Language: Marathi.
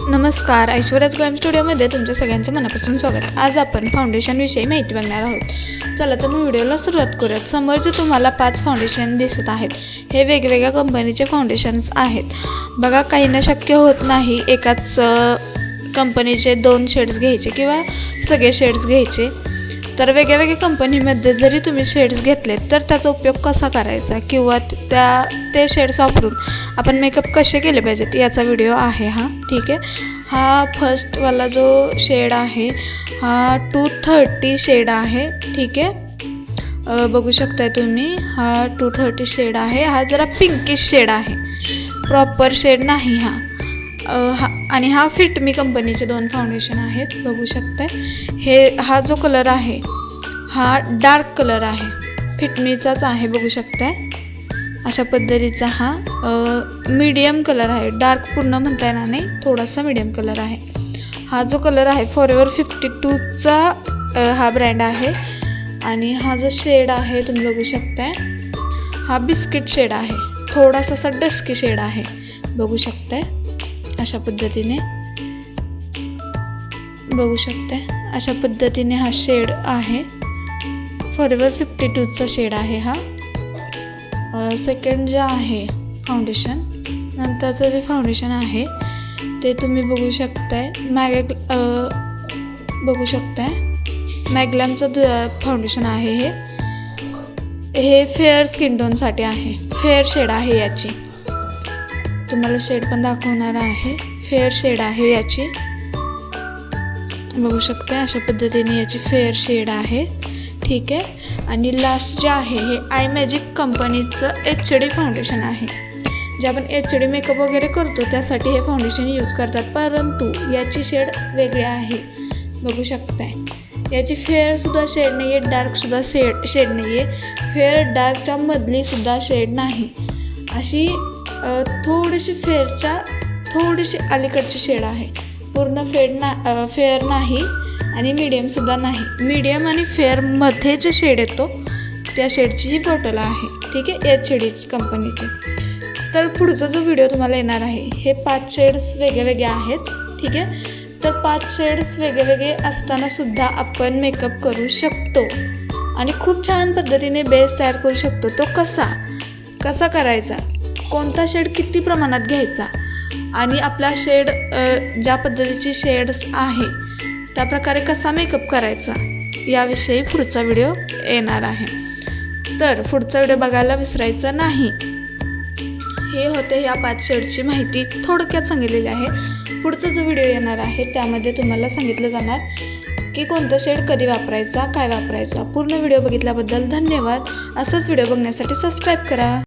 नमस्कार, ऐश्वर्याज ग्लॅम स्टुडिओमध्ये तुमच्या सगळ्यांचं मनापासून स्वागत। आज आपण फाउंडेशन विषयी माहिती बघणार आहोत। चला तर मग व्हिडिओला सुरुवात करूयात। समोर जे तुम्हाला 5 फाउंडेशन दिसत आहेत हे वेगवेगळ्या कंपनीचे फाउंडेशन्स आहेत। बघा, काहींना शक्य होत नाही एकाच कंपनीचे 2 शेड्स घ्यायचे किंवा सगळे शेड्स घ्यायचे, तर वेगवेगळ्या कंपनीमध्ये जरी तुम्ही शेड्स घेतले तर त्याचा उपयोग कसा करायचा किंवा ते शेड्स वापरून आपण मेकअप कसे केले पाहिजेत याचा व्हिडिओ आहे हा। ठीक आहे, हा फर्स्टवाला जो शेड आहे हा 230 शेड आहे। ठीक आहे, बघू शकताय तुम्ही, हा 230 शेड आहे। हा जरा पिंकिश शेड आहे, प्रॉपर शेड नाही हा। आणि हा फिट मी कंपनीचे 2 फाउंडेशन आहेत, बघू शकताय। हा जो कलर आहे हा डार्क कलर आहे, फिट मीचाच आहे, बघू शकताय। अशा पद्धतीचा हा मीडियम कलर आहे, डार्क पूर्ण म्हणता येणार नाही, थोडासा मीडियम कलर आहे। हा जो कलर आहे फॉरएवर 52चा हा ब्रँड आहे। आणि हा जो शेड आहे तुम्ही बघू शकताय, हा बिस्किट शेड आहे, थोडासा असा डस्की शेड आहे, बघू शकताय। अशा पद्धतीने बघू शकताय, अशा पद्धतीने हा शेड आहे, फॉरएवर 52चा शेड आहे हा। सेकंड जे आहे फाउंडेशन, नंतरचं जे फाउंडेशन आहे ते तुम्ही बघू शकताय, बघू शकताय मॅग्लॅमचं फाउंडेशन आहे। हे फेअर स्किन टोनसाठी आहे, फेअर शेड आहे याची, तुम्हाला शेड पण दाखवणार आहे। फेअर शेड आहे याची, बघू शकता। अशा पद्धतीने याची फेअर शेड आहे। ठीक आहे, आणि लास्ट जे आहे हे आय मॅजिक कंपनीचं HD फाउंडेशन आहे। जे आपण HD मेकअप वगैरे करतो त्यासाठी हे फाउंडेशन यूज करतात, परंतु याची शेड वेगळी आहे, बघू शकताय। याची फेअरसुद्धा शेड नाही आहे, डार्कसुद्धा शेड नाही आहे, फेअर डार्कच्या मधलीसुद्धा शेड नाही, अशी थोडीशी फेअरच्या थोडीशी अलीकडची शेड आहे। पूर्ण फेअर नाही आणि मीडियमसुद्धा नाही, मीडियम आणि फेअरमध्ये जे शेड येतो त्या शेडची ही बॉटल आहे। ठीक आहे, HD कंपनीची। तर पुढचा जो व्हिडिओ तुम्हाला येणार आहे हे 5 शेड्स वेगळे आहेत। ठीक आहे, तर 5 शेड्स वेगळे असताना सुद्धा आपण मेकअप करू शकतो आणि खूप छान पद्धतीने बेस तयार करू शकतो। तो कसा करायचा, कोणता शेड किती प्रमाणात घ्यायचा आणि आपला शेड ज्या पद्धतीची शेड्स आहे त्या प्रकारे कसा मेकअप करायचा याविषयी पुढचा व्हिडिओ येणार आहे, तर पुढचा व्हिडिओ बघायला विसरायचं नाही। हे होते या 5 शेडची माहिती थोडक्यात सांगितलेली आहे। पुढचा जो व्हिडिओ येणार आहे त्यामध्ये तुम्हाला सांगितलं जाणार की कोणता शेड कधी वापरायचा, काय वापरायचा। पूर्ण व्हिडिओ बघितल्याबद्दल धन्यवाद। असाच व्हिडिओ बघण्यासाठी सबस्क्राईब करा।